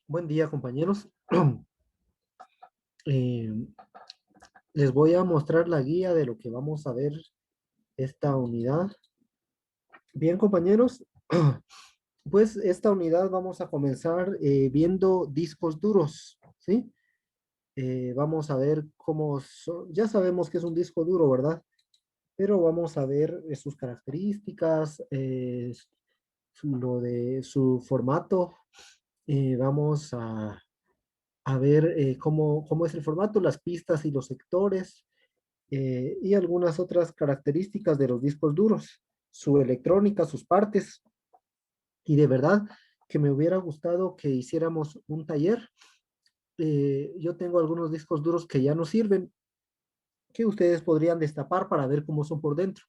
Buen día, compañeros. Eh, Les voy a mostrar la guía de lo que vamos a ver esta unidad. Bien, compañeros, pues esta unidad vamos a comenzar viendo discos duros, ¿sí? Vamos a ver cómo son. Ya sabemos que es un disco duro, ¿verdad? Pero vamos a ver sus características, lo de su formato. Vamos a ver cómo es el formato, las pistas y los sectores, y algunas otras características de los discos duros, su electrónica, sus partes. Y de verdad que me hubiera gustado que hiciéramos un taller. Yo tengo algunos discos duros que ya no sirven, que ustedes podrían destapar para ver cómo son por dentro.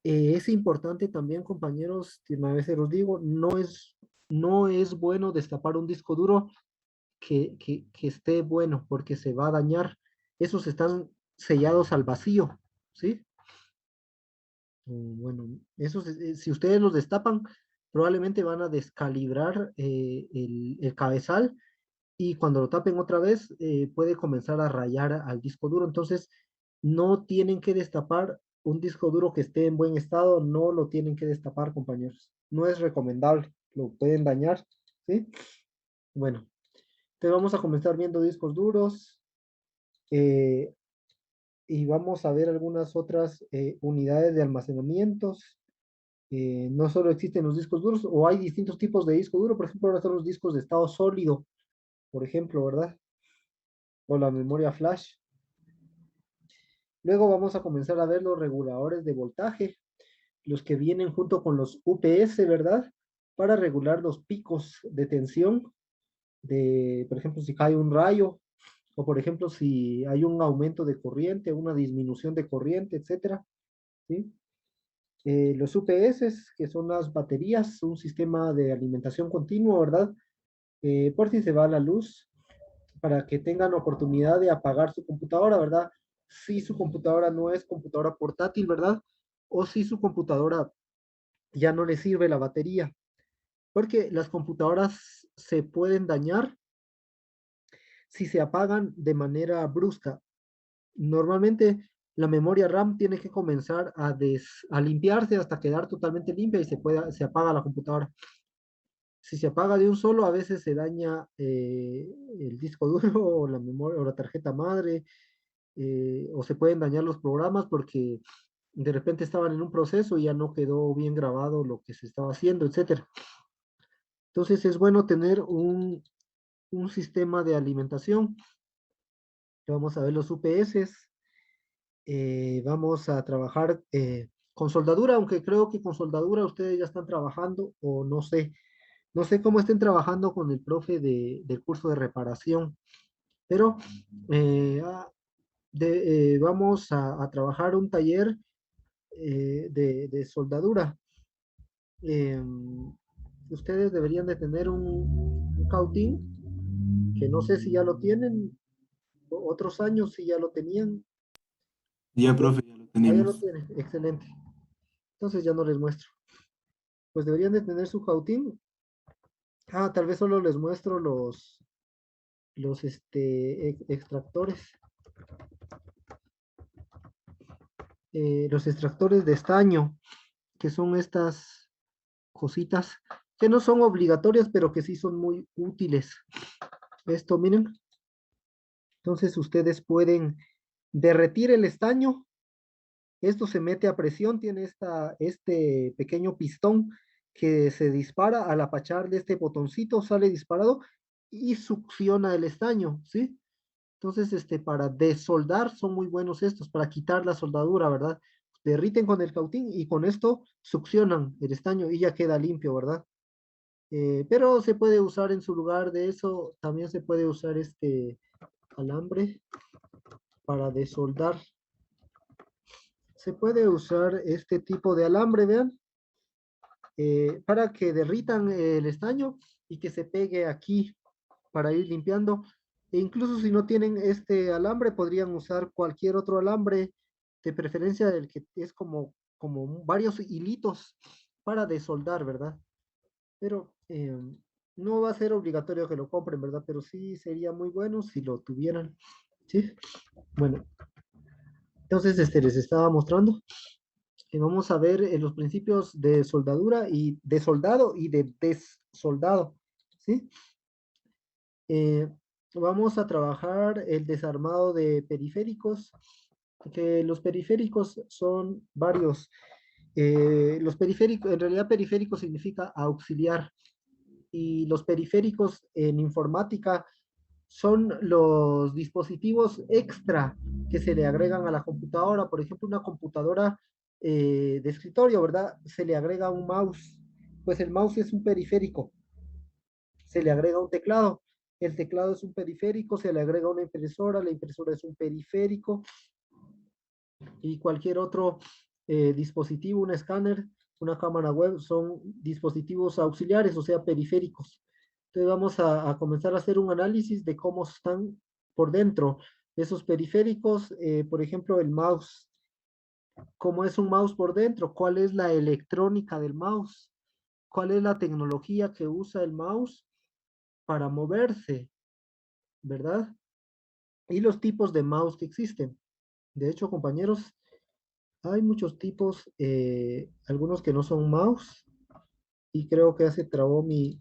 Es importante también, compañeros, que a veces los digo, no es bueno destapar un disco duro que esté bueno, porque se va a dañar. Esos están sellados al vacío, ¿sí? Bueno, esos, si ustedes los destapan, probablemente van a descalibrar el cabezal, y cuando lo tapen otra vez puede comenzar a rayar al disco duro. Entonces, no tienen que destapar un disco duro que esté en buen estado, no lo tienen que destapar, compañeros. No es recomendable, lo pueden dañar, ¿sí? Bueno, entonces vamos a comenzar viendo discos duros. eh, y vamos a ver algunas otras unidades de almacenamientos. No solo existen los discos duros, o hay distintos tipos de disco duro. Por ejemplo, ahora están los discos de estado sólido, por ejemplo, ¿verdad? O la memoria flash. Luego vamos a comenzar a ver los reguladores de voltaje, los que vienen junto con los UPS, ¿verdad? Para regular los picos de tensión de, por ejemplo, si cae un rayo, o por ejemplo, si hay un aumento de corriente, una disminución de corriente, etcétera, ¿sí? Los UPS, que son las baterías, un sistema de alimentación continua, ¿verdad? Por si se va la luz, para que tengan oportunidad de apagar su computadora, ¿verdad? Si su computadora no es computadora portátil, ¿verdad? O si su computadora ya no le sirve la batería, porque las computadoras se pueden dañar si se apagan de manera brusca. Normalmente la memoria RAM tiene que comenzar a limpiarse hasta quedar totalmente limpia, y se apaga la computadora. Si se apaga de un solo, a veces se daña el disco duro o la memoria o la tarjeta madre, o se pueden dañar los programas porque de repente estaban en un proceso y ya no quedó bien grabado lo que se estaba haciendo, etcétera. Entonces es bueno tener un sistema de alimentación. Vamos a ver los UPS. Vamos a trabajar con soldadura, aunque creo que con soldadura ustedes ya están trabajando, o no sé. No sé cómo estén trabajando con el profe del curso de reparación, pero eh, ah, vamos a trabajar un taller de soldadura. Eh, Ustedes deberían de tener un cautín, que no sé si ya lo tienen, otros años si ya lo tenían. Ya, profe, ya lo Ah, ya lo tenemos. tienen, excelente. Entonces ya no les muestro. Pues deberían de tener su cautín. Tal vez solo les muestro los extractores. Los extractores de estaño, que son estas cositas que no son obligatorias, pero que sí son muy útiles. Esto, miren, entonces ustedes pueden derretir el estaño. Esto se mete a presión, tiene este pequeño pistón que se dispara al apacharle este botoncito, sale disparado y succiona el estaño, ¿sí? Entonces, para desoldar son muy buenos estos, para quitar la soldadura, ¿verdad? Derriten con el cautín y con esto succionan el estaño y ya queda limpio, ¿verdad? Pero se puede usar en su lugar de eso, también se puede usar este alambre para desoldar. Se puede usar este tipo de alambre, vean, para que derritan el estaño y que se pegue aquí para ir limpiando. E incluso si no tienen este alambre, podrían usar cualquier otro alambre, de preferencia del que es como varios hilitos para desoldar, ¿verdad? Pero No va a ser obligatorio que lo compren, ¿verdad? Pero sí sería muy bueno si lo tuvieran, ¿sí? Bueno, entonces les estaba mostrando que vamos a ver los principios de soldadura y de soldado y de desoldado, ¿sí? Eh, Vamos a trabajar el desarmado de periféricos, que los periféricos son varios. Los periféricos, en realidad periférico significa auxiliar, y los periféricos en informática son los dispositivos extra que se le agregan a la computadora. Por ejemplo, una computadora de escritorio, ¿verdad? Se le agrega un mouse. Pues el mouse es un periférico. Se le agrega un teclado. El teclado es un periférico, se le agrega una impresora, la impresora es un periférico, y cualquier otro dispositivo, un escáner, una cámara web, son dispositivos auxiliares, o sea, periféricos. Entonces vamos a comenzar a hacer un análisis de cómo están por dentro esos periféricos, por ejemplo, el mouse. ¿Cómo es un mouse por dentro? ¿Cuál es la electrónica del mouse? ¿Cuál es la tecnología que usa el mouse para moverse, verdad? Y los tipos de mouse que existen. De hecho, compañeros, hay muchos tipos, algunos que no son mouse, y creo que se trabó mi,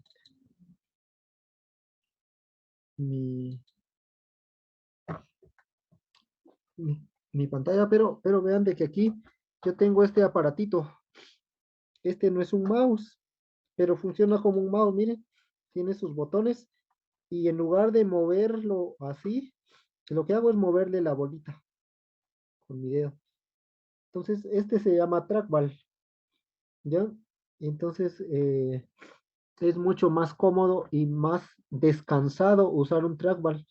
mi, mi pantalla, pero vean de que aquí yo tengo este aparatito. Este no es un mouse, pero funciona como un mouse, miren, tiene sus botones, y en lugar de moverlo así, lo que hago es moverle la bolita con mi dedo. Entonces, este se llama trackball, ¿ya? Entonces, es mucho más cómodo y más descansado usar un trackball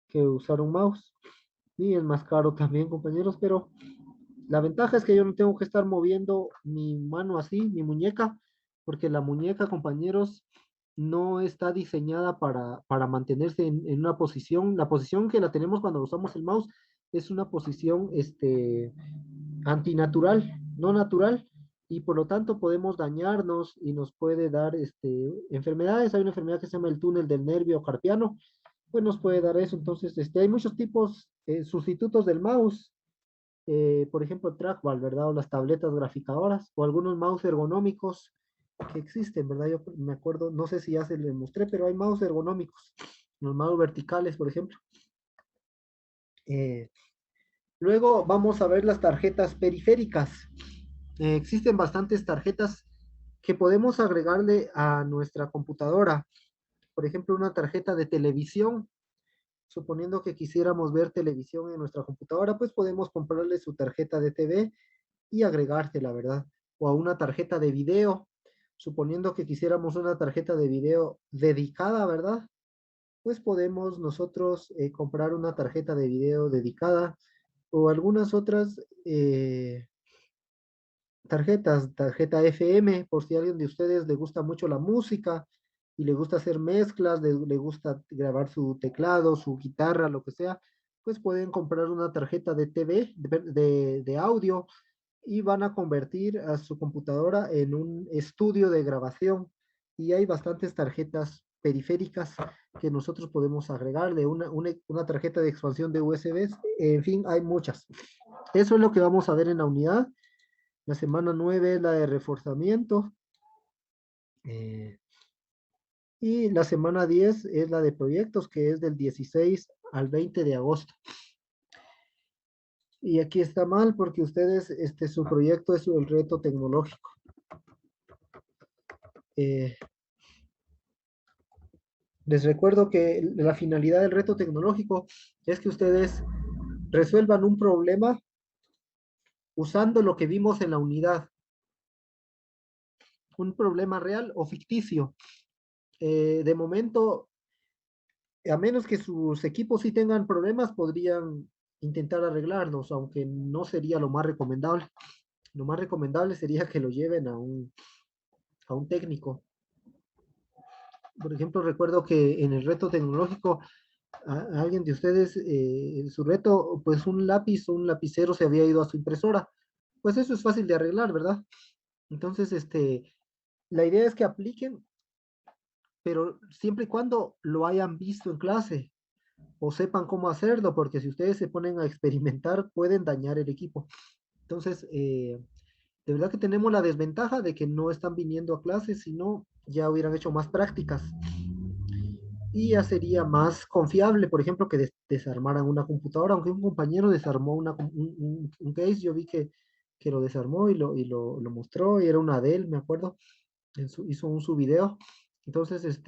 que usar un mouse. Y es más caro también, compañeros, pero la ventaja es que yo no tengo que estar moviendo mi mano así, mi muñeca, porque la muñeca, compañeros, no está diseñada para mantenerse en una posición. La posición que la tenemos cuando usamos el mouse es una posición antinatural, no natural, y por lo tanto podemos dañarnos y nos puede dar enfermedades. Hay una enfermedad que se llama el túnel del nervio carpiano, pues nos puede dar eso. Entonces, hay muchos tipos, sustitutos del mouse, por ejemplo, el trackball, ¿verdad? O las tabletas graficadoras, o algunos mouse ergonómicos que existen, ¿verdad? Yo me acuerdo, no sé si ya se les mostré, pero hay mouse ergonómicos, los mouse verticales, por ejemplo. Eh, Luego vamos a ver las tarjetas periféricas. Existen bastantes tarjetas que podemos agregarle a nuestra computadora. Por ejemplo, una tarjeta de televisión. Suponiendo que quisiéramos ver televisión en nuestra computadora, pues podemos comprarle su tarjeta de TV y agregársela, ¿verdad? O a una tarjeta de video. Suponiendo que quisiéramos una tarjeta de video dedicada, ¿verdad? Pues podemos nosotros comprar una tarjeta de video dedicada, o algunas otras tarjeta FM, por si a alguien de ustedes le gusta mucho la música y le gusta hacer mezclas, le gusta grabar su teclado, su guitarra, lo que sea, pues pueden comprar una tarjeta de TV, de audio, y van a convertir a su computadora en un estudio de grabación. Y hay bastantes tarjetas periféricas que nosotros podemos agregarle, una tarjeta de expansión de USB, en fin, hay muchas. Eso es lo que vamos a ver en la unidad. La semana 9 es la de reforzamiento, eh, y la semana 10 es la de proyectos, que es del 16 al 20 de agosto. Y aquí está mal porque ustedes, su proyecto es el reto tecnológico. Eh, Les recuerdo que la finalidad del reto tecnológico es que ustedes resuelvan un problema usando lo que vimos en la unidad, un problema real o ficticio. De momento, a menos que sus equipos sí tengan problemas, podrían intentar arreglarlos, aunque no sería lo más recomendable. Lo más recomendable sería que lo lleven a un técnico. Por ejemplo, recuerdo que en el reto tecnológico, a alguien de ustedes, su reto, pues un lápiz o un lapicero se había ido a su impresora. Pues eso es fácil de arreglar, ¿verdad? Entonces, la idea es que apliquen pero siempre y cuando lo hayan visto en clase o sepan cómo hacerlo, porque si ustedes se ponen a experimentar, pueden dañar el equipo. Entonces, de verdad que tenemos la desventaja de que no están viniendo a clases, sino ya hubieran hecho más prácticas. Y ya sería más confiable, por ejemplo, que desarmaran una computadora, aunque un compañero desarmó un case, yo vi que lo desarmó y lo mostró, y era una Dell, me acuerdo, hizo su video. Entonces,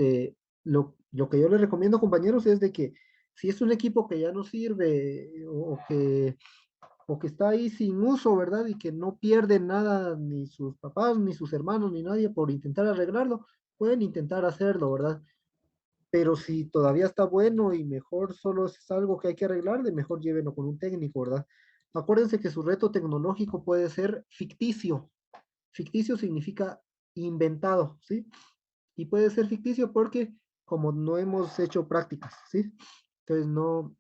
lo que yo les recomiendo, compañeros, es de que si es un equipo que ya no sirve o que está ahí sin uso, ¿verdad? Y que no pierden nada, ni sus papás, ni sus hermanos, ni nadie por intentar arreglarlo, pueden intentar hacerlo, ¿verdad? Pero si todavía está bueno y mejor solo es algo que hay que arreglar, de mejor llévenlo con un técnico, ¿verdad? Acuérdense que su reto tecnológico puede ser ficticio. Ficticio significa inventado, ¿sí? Y puede ser ficticio porque como no hemos hecho prácticas, ¿sí? Entonces no,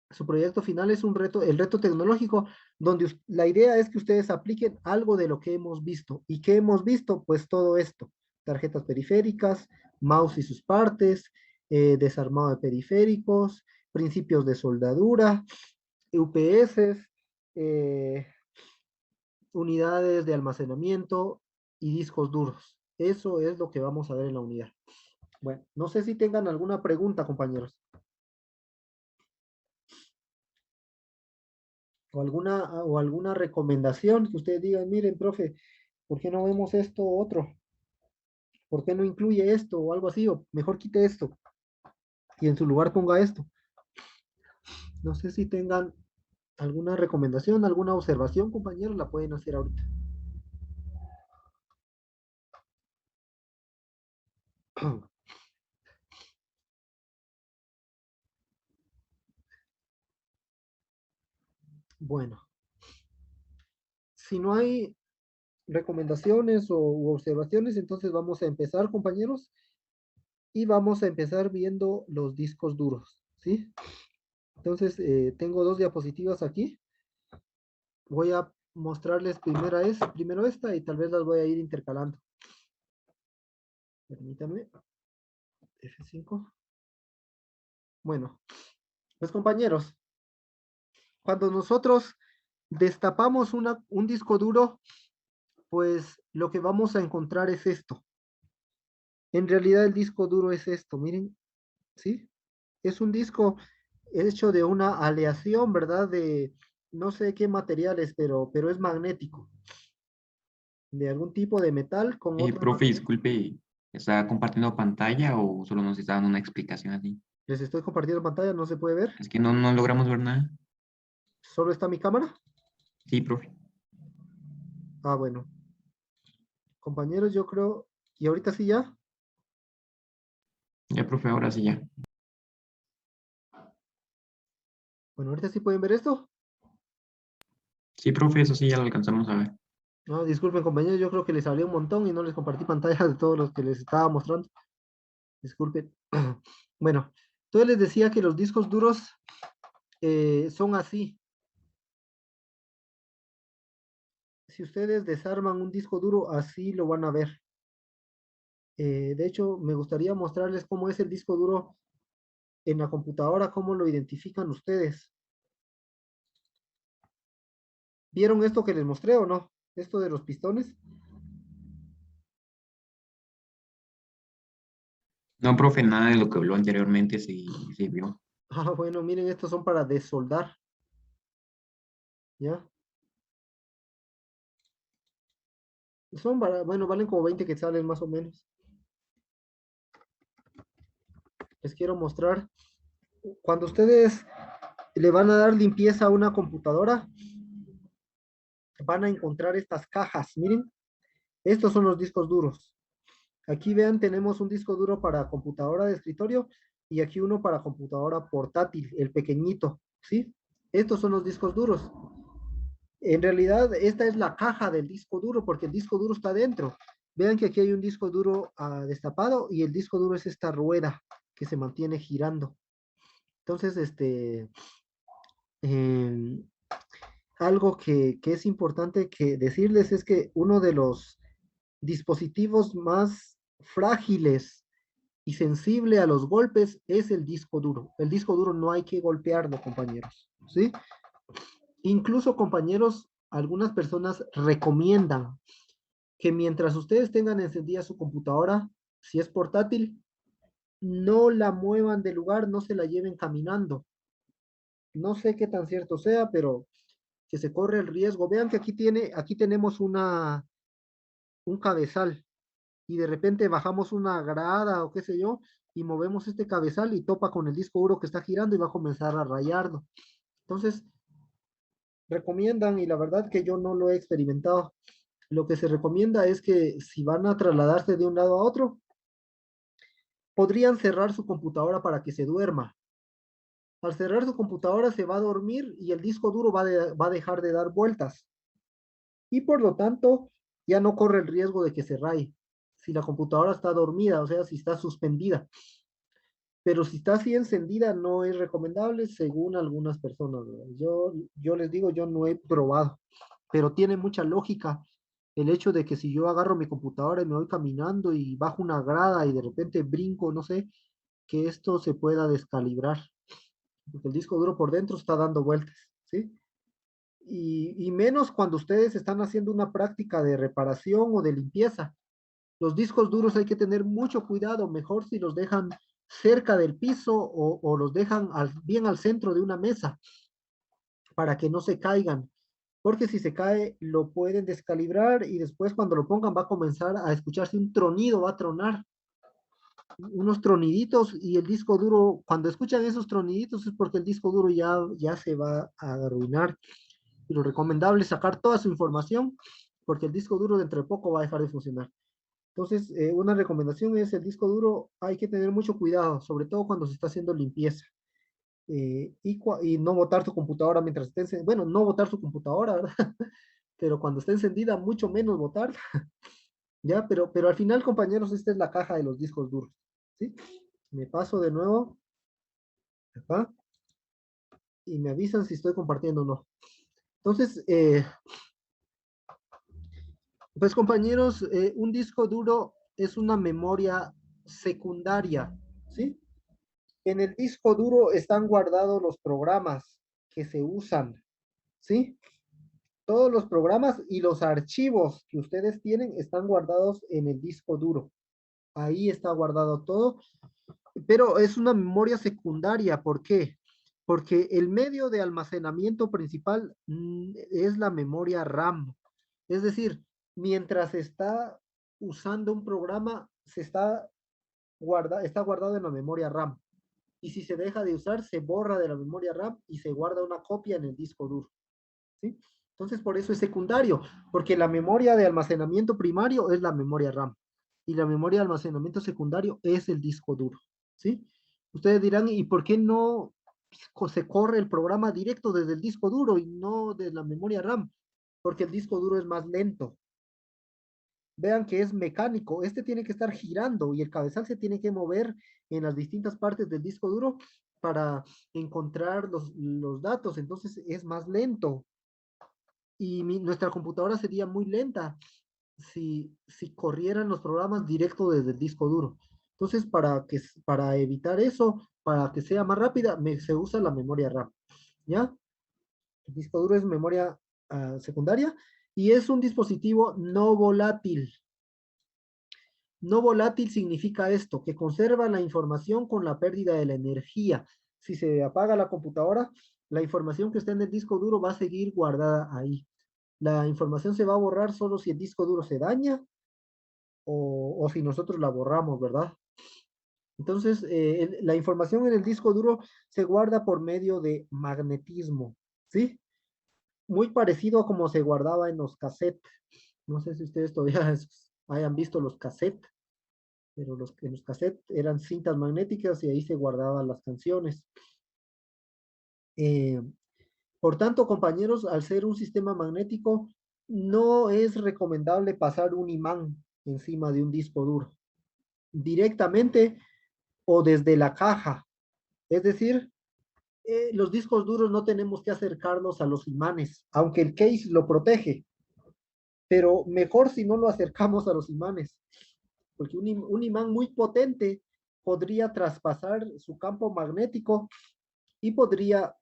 su proyecto final es un reto, el reto tecnológico, donde la idea es que ustedes apliquen algo de lo que hemos visto. ¿Y qué hemos visto? Pues todo esto, tarjetas periféricas, mouse y sus partes, desarmado de periféricos, principios de soldadura, UPS, eh, unidades de almacenamiento y discos duros. Eso es lo que vamos a ver en la unidad. Bueno, no sé si tengan alguna pregunta, compañeros, o alguna recomendación que ustedes digan, miren, profe, ¿por qué no vemos esto o otro? ¿Por qué no incluye esto o algo así? O mejor quite esto y en su lugar ponga esto. No sé si tengan alguna recomendación, alguna observación, compañeros, la pueden hacer ahorita. Bueno, si no hay recomendaciones u observaciones, entonces vamos a empezar, compañeros, y vamos a empezar viendo los discos duros, ¿sí? Entonces, tengo dos diapositivas aquí. Voy a mostrarles primero esta y tal vez las voy a ir intercalando. Permítanme. F5. Bueno, pues compañeros, cuando nosotros destapamos un disco duro, pues lo que vamos a encontrar es esto. En realidad el disco duro es esto, miren, ¿sí? Es un disco hecho de una aleación, ¿verdad? De no sé qué materiales, pero es magnético, de algún tipo de metal con otro. Profe, disculpe, ¿está compartiendo pantalla o solo nos está dando una explicación así? Les estoy compartiendo pantalla, no se puede ver. Es que no logramos ver nada. Solo está mi cámara. Sí, profe. Ah, bueno. Compañeros, yo creo, y ahorita sí ya. Ya, profe, ahora sí ya. Bueno, ahorita sí pueden ver esto. Sí, profe, eso sí ya lo alcanzamos a ver. No, disculpen, compañeros, yo creo que les hablé un montón y no les compartí pantalla de todos los que les estaba mostrando. Disculpen. Bueno, entonces les decía que los discos duros son así. Si ustedes desarman un disco duro, así lo van a ver. De hecho, me gustaría mostrarles cómo es el disco duro en la computadora, cómo lo identifican ustedes. ¿Vieron esto que les mostré o no? Esto de los pistones. No, profe, nada de lo que habló anteriormente sí vio. Ah, bueno, miren, estos son para desoldar. ¿Ya? Bueno, valen como 20 quetzales más o menos. Les quiero mostrar. Cuando ustedes le van a dar limpieza a una computadora, van a encontrar estas cajas. Miren, estos son los discos duros. Aquí vean, tenemos un disco duro para computadora de escritorio y aquí uno para computadora portátil, el pequeñito, ¿sí? Estos son los discos duros. En realidad, esta es la caja del disco duro porque el disco duro está dentro. Vean que aquí hay un disco duro destapado y el disco duro es esta rueda que se mantiene girando. Entonces, eh, algo que es importante que decirles es que uno de los dispositivos más frágiles y sensible a los golpes es el disco duro. El disco duro no hay que golpearlo, compañeros, ¿sí? Incluso, compañeros, algunas personas recomiendan que mientras ustedes tengan encendida su computadora, si es portátil, no la muevan de lugar, no se la lleven caminando. No sé qué tan cierto sea, pero que se corre el riesgo. Vean que aquí tenemos un cabezal y de repente bajamos una grada o qué sé yo y movemos este cabezal y topa con el disco duro que está girando y va a comenzar a rayarlo. Entonces, recomiendan, y la verdad que yo no lo he experimentado, lo que se recomienda es que si van a trasladarse de un lado a otro, podrían cerrar su computadora para que se duerma. Al cerrar su computadora se va a dormir y el disco duro va a dejar de dar vueltas. Y por lo tanto, ya no corre el riesgo de que se raye. Si la computadora está dormida, o sea, si está suspendida. Pero si está así encendida, no es recomendable según algunas personas, ¿verdad? Yo les digo, yo no he probado, pero tiene mucha lógica el hecho de que si yo agarro mi computadora y me voy caminando y bajo una grada y de repente brinco, no sé, que esto se pueda descalibrar, porque el disco duro por dentro está dando vueltas, ¿sí? Y menos cuando ustedes están haciendo una práctica de reparación o de limpieza. Los discos duros hay que tener mucho cuidado, mejor si los dejan cerca del piso o los dejan bien al centro de una mesa para que no se caigan, porque si se cae lo pueden descalibrar y después cuando lo pongan va a comenzar a escucharse un tronido, va a tronar unos troniditos y el disco duro, cuando escuchan esos troniditos es porque el disco duro ya se va a arruinar. Y lo recomendable es sacar toda su información porque el disco duro dentro de poco va a dejar de funcionar. Entonces, una recomendación es el disco duro, hay que tener mucho cuidado, sobre todo cuando se está haciendo limpieza. Y no botar tu computadora mientras esté encendida. Bueno, no botar su computadora, ¿verdad? Pero cuando esté encendida, mucho menos botar. ¿Ya? Pero al final, compañeros, esta es la caja de los discos duros. ¿Sí? Me paso de nuevo acá y me avisan si estoy compartiendo o no. Entonces, pues compañeros, un disco duro es una memoria secundaria, ¿sí? En el disco duro están guardados los programas que se usan, ¿sí? Todos los programas y los archivos que ustedes tienen están guardados en el disco duro. Ahí está guardado todo, pero es una memoria secundaria. ¿Por qué? Porque el medio de almacenamiento principal es la memoria RAM. Es decir, mientras está usando un programa, está guardado en la memoria RAM. Y si se deja de usar, se borra de la memoria RAM y se guarda una copia en el disco duro. ¿Sí? Entonces, por eso es secundario, porque la memoria de almacenamiento primario es la memoria RAM y la memoria de almacenamiento secundario es el disco duro. ¿Sí? Ustedes dirán, ¿y por qué no se corre el programa directo desde el disco duro y no de la memoria RAM? Porque el disco duro es más lento. Vean que es mecánico, este tiene que estar girando y el cabezal se tiene que mover en las distintas partes del disco duro para encontrar los datos, entonces es más lento y nuestra computadora sería muy lenta si corrieran los programas directo desde el disco duro. Entonces, para evitar eso, para que sea más rápida, se usa la memoria RAM, ¿ya? El disco duro es memoria secundaria y es un dispositivo no volátil. No volátil significa esto, que conserva la información con la pérdida de la energía. Si se apaga la computadora, la información que está en el disco duro va a seguir guardada ahí. La información se va a borrar solo si el disco duro se daña o si nosotros la borramos, ¿verdad? Entonces, la información en el disco duro se guarda por medio de magnetismo, ¿sí? Muy parecido a como se guardaba en los cassettes. No sé si ustedes todavía hayan visto los cassettes, pero en los cassettes eran cintas magnéticas y ahí se guardaban las canciones. Eh, por tanto, compañeros, al ser un sistema magnético, no es recomendable pasar un imán encima de un disco duro, directamente o desde la caja. Es decir, los discos duros no tenemos que acercarlos a los imanes, aunque el case lo protege, pero mejor si no lo acercamos a los imanes, porque un imán muy potente podría traspasar su campo magnético y podría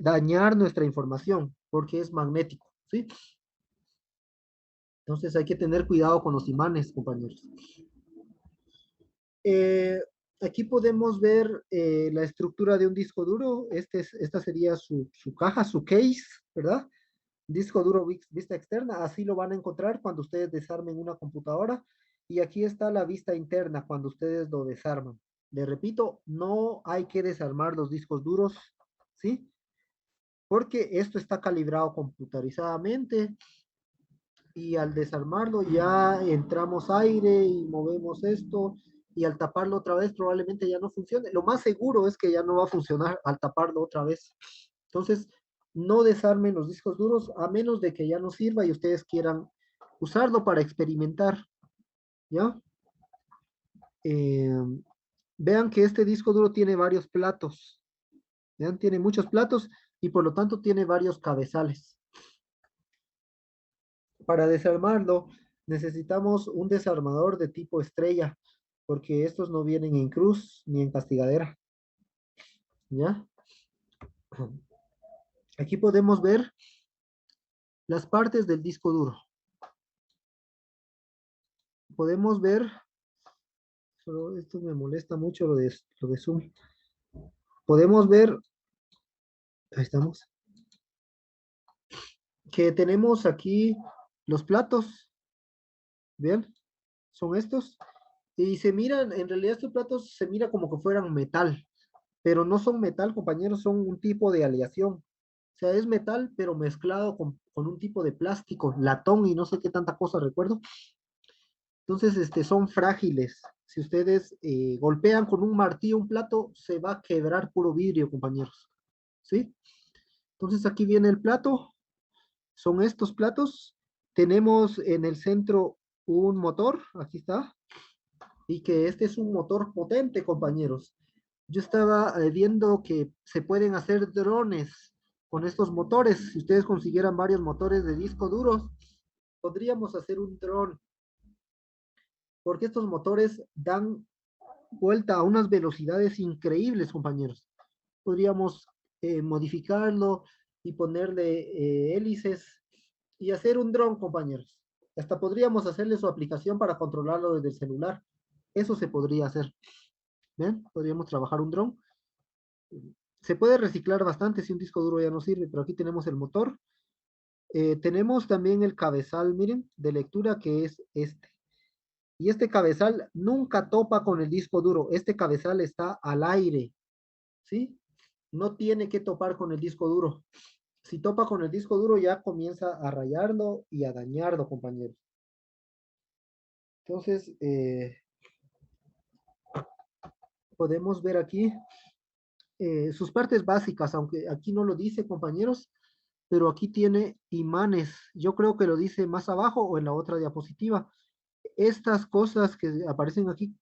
dañar nuestra información porque es magnético, ¿sí? Entonces hay que tener cuidado con los imanes, compañeros. Eh, Aquí podemos ver la estructura de un disco duro. Esta sería su caja, su case, ¿verdad? Disco duro vista externa. Así lo van a encontrar cuando ustedes desarmen una computadora. Y aquí está la vista interna cuando ustedes lo desarman. Les repito, no hay que desarmar los discos duros, ¿sí? Porque esto está calibrado computarizadamente y al desarmarlo ya entramos aire y movemos esto y al taparlo otra vez probablemente ya no funcione. Lo más seguro es que ya no va a funcionar al taparlo otra vez. Entonces, no desarmen los discos duros a menos de que ya no sirva y ustedes quieran usarlo para experimentar, ¿ya? Eh, Vean que este disco duro tiene varios platos, vean, tiene muchos platos y por lo tanto tiene varios cabezales. Para desarmarlo, necesitamos un desarmador de tipo estrella, porque estos no vienen en cruz ni en castigadera. ¿Ya? Aquí podemos ver las partes del disco duro. Podemos ver, solo esto me molesta mucho lo de zoom. Podemos ver, ahí estamos, que tenemos aquí los platos, ¿ven? Son estos. Y se miran, en realidad estos platos se mira como que fueran metal, pero no son metal, compañeros, son un tipo de aleación. O sea, es metal, pero mezclado con un tipo de plástico, latón y no sé qué tanta cosa recuerdo. Entonces, son frágiles. Si ustedes golpean con un martillo un plato, se va a quebrar puro vidrio, compañeros. ¿Sí? Entonces, aquí viene el plato. Son estos platos. Tenemos en el centro un motor. Aquí está. Y que este es un motor potente, compañeros. Yo estaba viendo que se pueden hacer drones con estos motores. Si ustedes consiguieran varios motores de disco duros, podríamos hacer un dron, porque estos motores dan vuelta a unas velocidades increíbles, compañeros. Podríamos modificarlo y ponerle hélices y hacer un dron, compañeros. Hasta podríamos hacerle su aplicación para controlarlo desde el celular. Eso se podría hacer. ¿Ven? Podríamos trabajar un dron. Se puede reciclar bastante si un disco duro ya no sirve, pero aquí tenemos el motor. Tenemos también el cabezal, miren, de lectura que es este. Y este cabezal nunca topa con el disco duro. Este cabezal está al aire, ¿sí? No tiene que topar con el disco duro. Si topa con el disco duro ya comienza a rayarlo y a dañarlo, compañeros. Entonces, podemos ver aquí sus partes básicas, aunque aquí no lo dice, compañeros, pero aquí tiene imanes. Yo creo que lo dice más abajo o en la otra diapositiva. Estas cosas que aparecen aquí,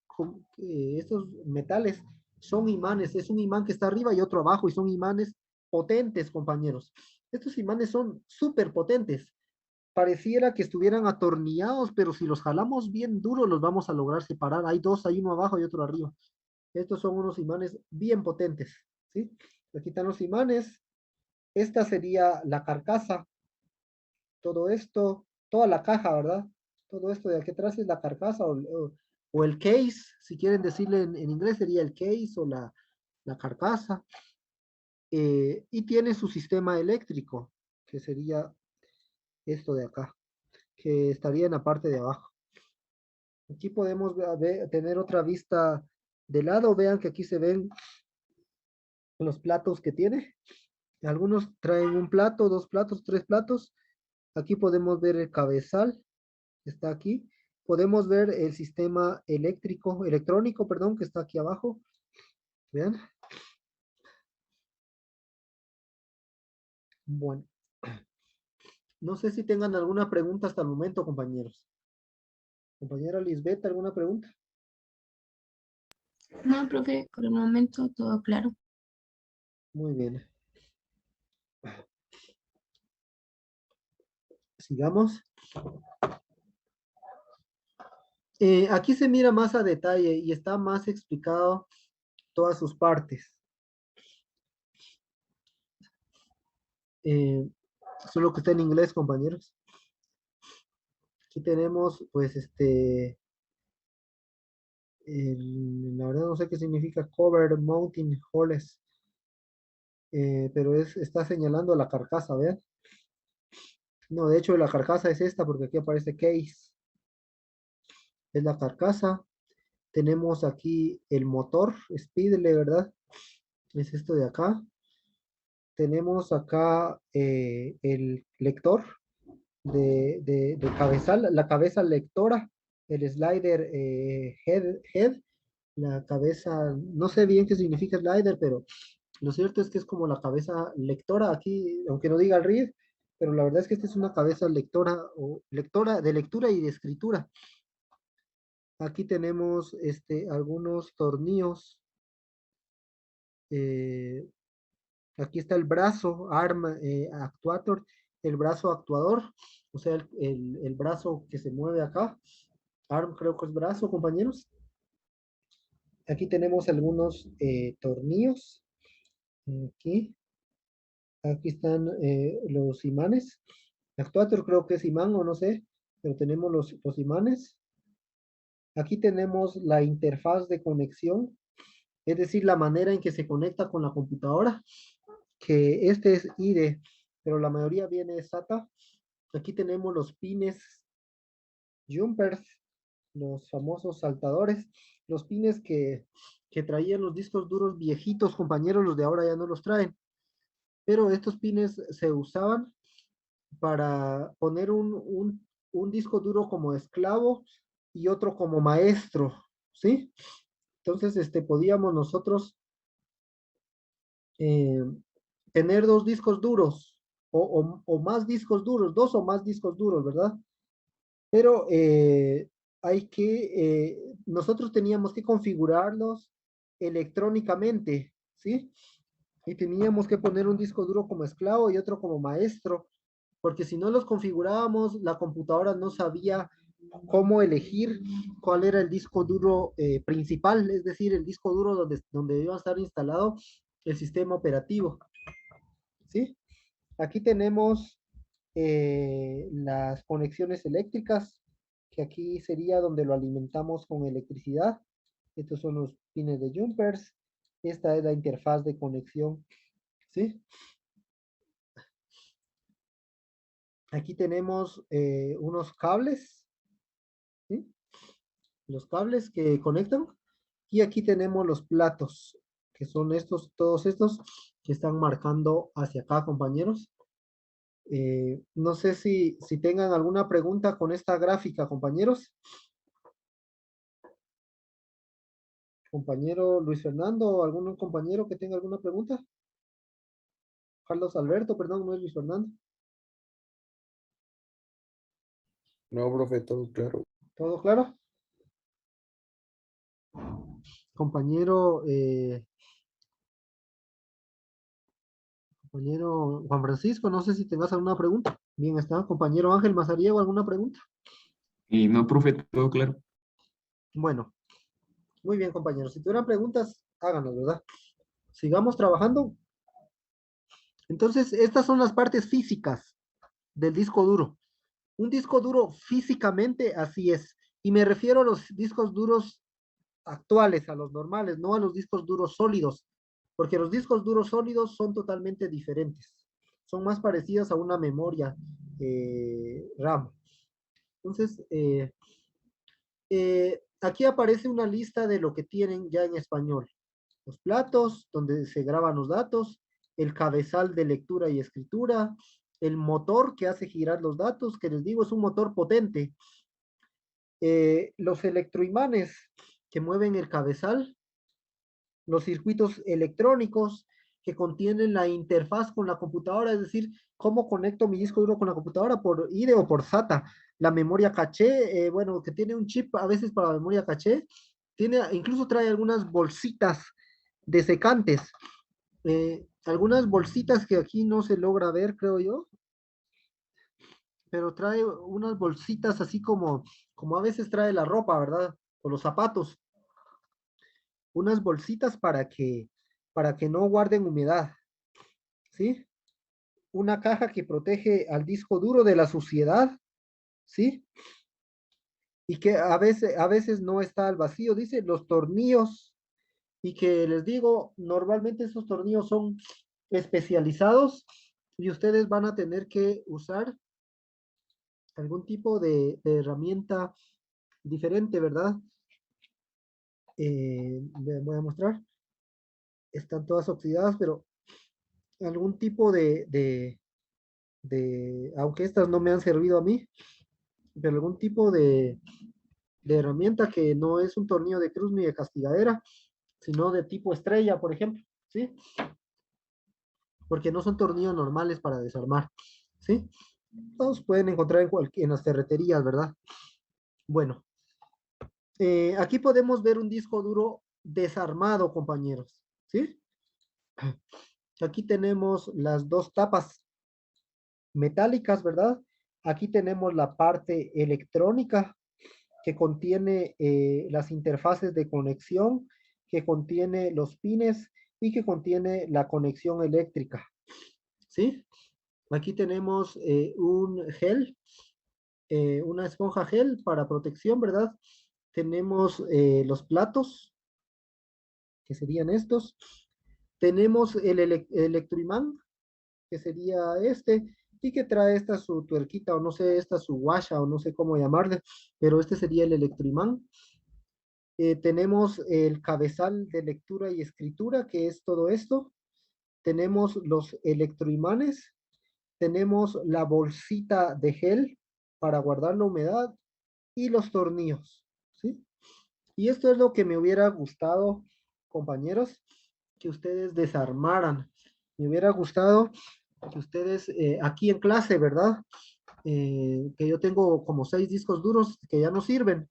estos metales, son imanes. Es un imán que está arriba y otro abajo y son imanes potentes, compañeros. Estos imanes son súper potentes. Pareciera que estuvieran atornillados, pero si los jalamos bien duro, los vamos a lograr separar. Hay dos, hay uno abajo y otro arriba. Estos son unos imanes bien potentes, ¿sí? Aquí están los imanes. Esta sería la carcasa, todo esto, toda la caja, ¿verdad? Todo esto de aquí atrás es la carcasa o el case, si quieren decirle en inglés sería el case o la carcasa. Y tiene su sistema eléctrico, que sería esto de acá, que estaría en la parte de abajo. Aquí podemos tener otra vista de lado, vean que aquí se ven los platos que tiene. Algunos traen un plato, dos platos, tres platos. Aquí podemos ver el cabezal, está aquí. Podemos ver el sistema electrónico, perdón, que está aquí abajo. Vean. Bueno, no sé si tengan alguna pregunta hasta el momento, compañeros. Compañera Lisbeth, ¿alguna pregunta? No, profe, por el momento todo claro. Muy bien. Sigamos. Aquí se mira más a detalle y está más explicado todas sus partes. Eh, Solo que está en inglés, compañeros. Aquí tenemos, pues, la verdad no sé qué significa cover mounting holes, pero está señalando la carcasa, ¿vean? No, de hecho la carcasa es esta porque aquí aparece case. Es la carcasa. Tenemos aquí el motor, Speedle, ¿verdad? Es esto de acá. Tenemos acá el lector de cabezal, la cabeza lectora, el slider head, la cabeza, no sé bien qué significa slider, pero lo cierto es que es como la cabeza lectora aquí, aunque no diga read, pero la verdad es que esta es una cabeza lectora o lectora de lectura y de escritura. Aquí tenemos algunos tornillos. eh, Aquí está el brazo, arm actuator, el brazo actuador, o sea, el brazo que se mueve acá. Arm creo que es brazo, compañeros. Aquí tenemos algunos tornillos. Aquí, aquí están los imanes. Actuator creo que es imán o no sé, pero tenemos los imanes. Aquí tenemos la interfaz de conexión, es decir, la manera en que se conecta con la computadora, que este es IDE, pero la mayoría viene SATA. Aquí tenemos los pines jumpers, los famosos saltadores, los pines que traían los discos duros viejitos, compañeros, los de ahora ya no los traen. Pero estos pines se usaban para poner un disco duro como esclavo y otro como maestro, ¿sí? Entonces, podíamos nosotros eh, tener dos discos duros o más discos duros, dos o más discos duros, ¿verdad? Pero nosotros teníamos que configurarlos electrónicamente, ¿sí? Y teníamos que poner un disco duro como esclavo y otro como maestro, porque si no los configurábamos, la computadora no sabía cómo elegir cuál era el disco duro principal, es decir, el disco duro donde iba a estar instalado el sistema operativo, ¿sí? Aquí tenemos las conexiones eléctricas, que aquí sería donde lo alimentamos con electricidad. Estos son los pines de jumpers. Esta es la interfaz de conexión, ¿sí? Aquí tenemos unos cables, ¿sí? Los cables que conectan. Y aquí tenemos los platos, que son estos, todos estos que están marcando hacia acá, compañeros. No sé si tengan alguna pregunta con esta gráfica, compañeros. Compañero Luis Fernando, ¿algún compañero que tenga alguna pregunta? Carlos Alberto, perdón, no es Luis Fernando. No, profe, todo claro. ¿Todo claro? Compañero, compañero Juan Francisco, no sé si tengas alguna pregunta. Bien está. Compañero Ángel Mazariego, ¿alguna pregunta? Y no, profe, todo claro. Bueno, muy bien, compañeros. Si tuvieran preguntas, háganos, ¿verdad? Sigamos trabajando. Entonces, estas son las partes físicas del disco duro. Un disco duro físicamente así es. Y me refiero a los discos duros actuales, a los normales, no a los discos duros sólidos, porque los discos duros sólidos son totalmente diferentes. Son más parecidos a una memoria RAM. Entonces, aquí aparece una lista de lo que tienen ya en español. Los platos, donde se graban los datos, el cabezal de lectura y escritura, el motor que hace girar los datos, que les digo es un motor potente, los electroimanes que mueven el cabezal, los circuitos electrónicos que contienen la interfaz con la computadora, es decir, cómo conecto mi disco duro con la computadora por IDE o por SATA, la memoria caché, bueno, que tiene un chip a veces para la memoria caché, incluso trae algunas bolsitas de secantes, algunas bolsitas que aquí no se logra ver, creo yo, pero trae unas bolsitas así como a veces trae la ropa, ¿verdad? O los zapatos, unas bolsitas para que no guarden humedad, ¿sí? Una caja que protege al disco duro de la suciedad, ¿sí? Y que a veces no está al vacío, dice, los tornillos, y que les digo, normalmente esos tornillos son especializados y ustedes van a tener que usar algún tipo de herramienta diferente, ¿verdad? Les voy a mostrar. Están todas oxidadas, pero algún tipo aunque estas no me han servido a mí, pero algún tipo de herramienta que no es un tornillo de cruz ni de castigadera, sino de tipo estrella, por ejemplo, ¿sí? Porque no son tornillos normales para desarmar, ¿sí? Todos pueden encontrar en las ferreterías, ¿verdad? Bueno, aquí podemos ver un disco duro desarmado, compañeros, ¿sí? Aquí tenemos las dos tapas metálicas, ¿verdad? Aquí tenemos la parte electrónica que contiene las interfaces de conexión, que contiene los pines y que contiene la conexión eléctrica, ¿sí? Aquí tenemos un gel, una esponja gel para protección, ¿verdad? Tenemos los platos, que serían estos. Tenemos el electroimán, que sería este, y que trae esta su tuerquita, o no sé, esta su guasha, o no sé cómo llamarle, pero este sería el electroimán. Tenemos el cabezal de lectura y escritura, que es todo esto. Tenemos los electroimanes, tenemos la bolsita de gel para guardar la humedad y los tornillos, ¿sí? Y esto es lo que me hubiera gustado, compañeros, que ustedes desarmaran. Me hubiera gustado que ustedes aquí en clase, ¿verdad? Que yo tengo como 6 discos duros que ya no sirven,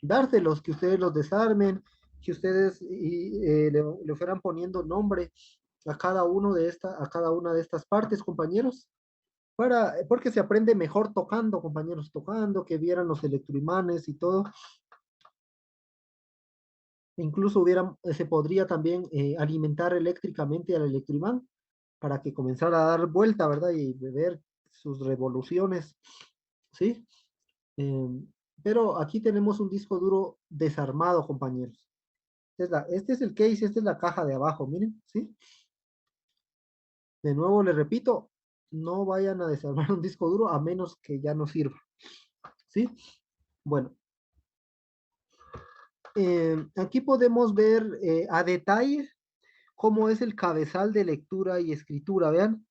dárselos, que ustedes los desarmen, que ustedes le fueran poniendo nombre a cada una de estas partes, compañeros, porque se aprende mejor tocando, compañeros, tocando, que vieran los electroimanes y todo. Incluso se podría también alimentar eléctricamente al electroimán para que comenzara a dar vuelta, ¿verdad? Y ver sus revoluciones, ¿sí? Em, pero aquí tenemos un disco duro desarmado, compañeros. Este es el case, esta es la caja de abajo, miren, ¿sí? De nuevo les repito, no vayan a desarmar un disco duro a menos que ya no sirva, ¿sí? Bueno, aquí podemos ver a detalle cómo es el cabezal de lectura y escritura, vean.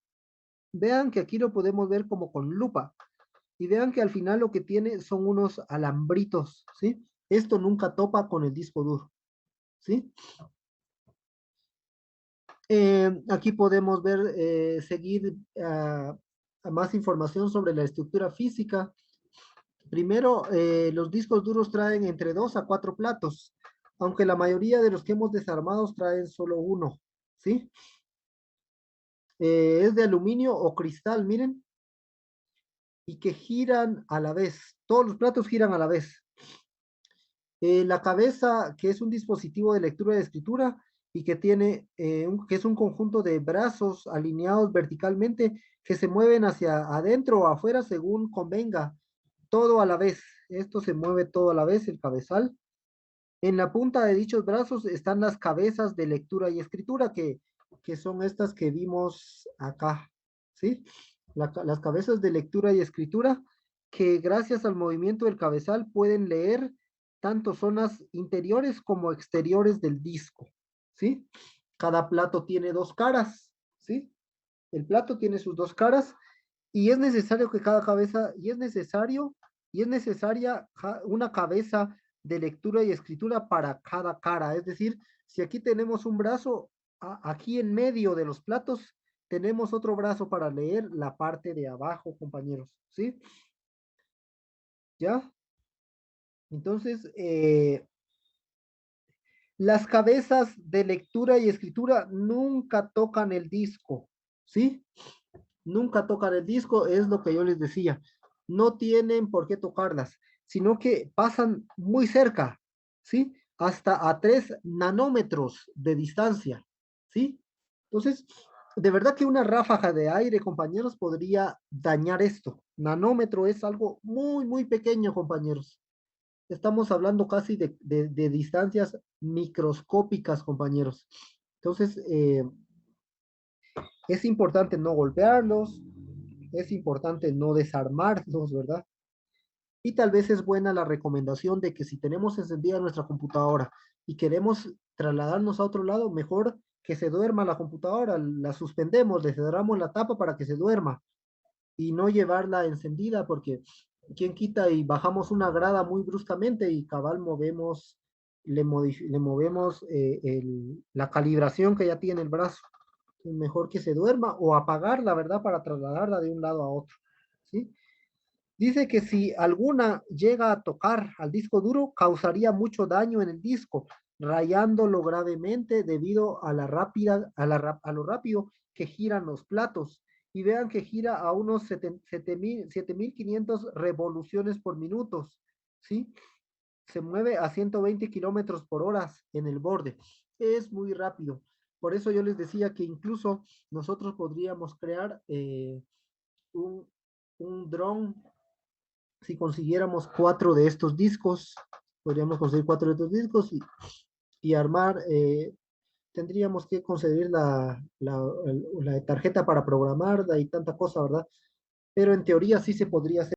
Vean que aquí lo podemos ver como con lupa. Y vean que al final lo que tiene son unos alambritos, ¿sí? Esto nunca topa con el disco duro, ¿sí? Aquí podemos ver, seguir a más información sobre la estructura física. Primero, los discos duros traen entre 2 a 4 platos, aunque la mayoría de los que hemos desarmado traen solo uno, ¿sí? Es de aluminio o cristal, miren, y que giran a la vez. Todos los platos giran a la vez. La cabeza, que es un dispositivo de lectura y escritura y que tiene, que es un conjunto de brazos alineados verticalmente que se mueven hacia adentro o afuera según convenga, todo a la vez. Esto se mueve todo a la vez, el cabezal. En la punta de dichos brazos están las cabezas de lectura y escritura, que son estas que vimos acá, ¿sí? Las cabezas de lectura y escritura, que gracias al movimiento del cabezal pueden leer tanto zonas interiores como exteriores del disco, ¿sí? Cada plato tiene 2 caras, ¿sí? El plato tiene sus 2 caras y es necesario que cada cabeza, y es necesaria una cabeza de lectura y escritura para cada cara. Es decir, si aquí tenemos un brazo, aquí en medio de los platos tenemos otro brazo para leer la parte de abajo, compañeros, ¿sí? ¿Ya? Entonces, las cabezas de lectura y escritura nunca tocan el disco, ¿sí? Nunca tocan el disco, es lo que yo les decía. no tienen por qué tocarlas, sino que pasan muy cerca, ¿sí? Hasta a 3 nanómetros de distancia, ¿sí? Entonces, de verdad que una ráfaga de aire, compañeros, podría dañar esto. Nanómetro es algo muy, muy pequeño, compañeros. Estamos hablando casi de distancias microscópicas, compañeros. Entonces, es importante no golpearlos, es importante no desarmarlos, ¿verdad? Y tal vez es buena la recomendación de que si tenemos encendida nuestra computadora y queremos trasladarnos a otro lado, mejor que se duerma la computadora, la suspendemos, le cerramos la tapa para que se duerma y no llevarla encendida porque quien quita y bajamos una grada muy bruscamente y cabal movemos, le movemos la calibración que ya tiene el brazo. Mejor que se duerma o apagar la verdad para trasladarla de un lado a otro, ¿sí? Dice que si alguna llega a tocar al disco duro, causaría mucho daño en el disco, rayándolo gravemente debido a a lo rápido que giran los platos. Y vean que gira a unos 7.500 revoluciones por minuto, ¿sí? Se mueve a 120 kilómetros por hora en el borde. Es muy rápido. Por eso yo les decía que incluso nosotros podríamos crear un, un dron si consiguiéramos 4 de estos discos, podríamos conseguir 4 de estos discos y armar, tendríamos que conseguir la tarjeta para programar y tanta cosa, ¿verdad? Pero en teoría sí se podría hacer.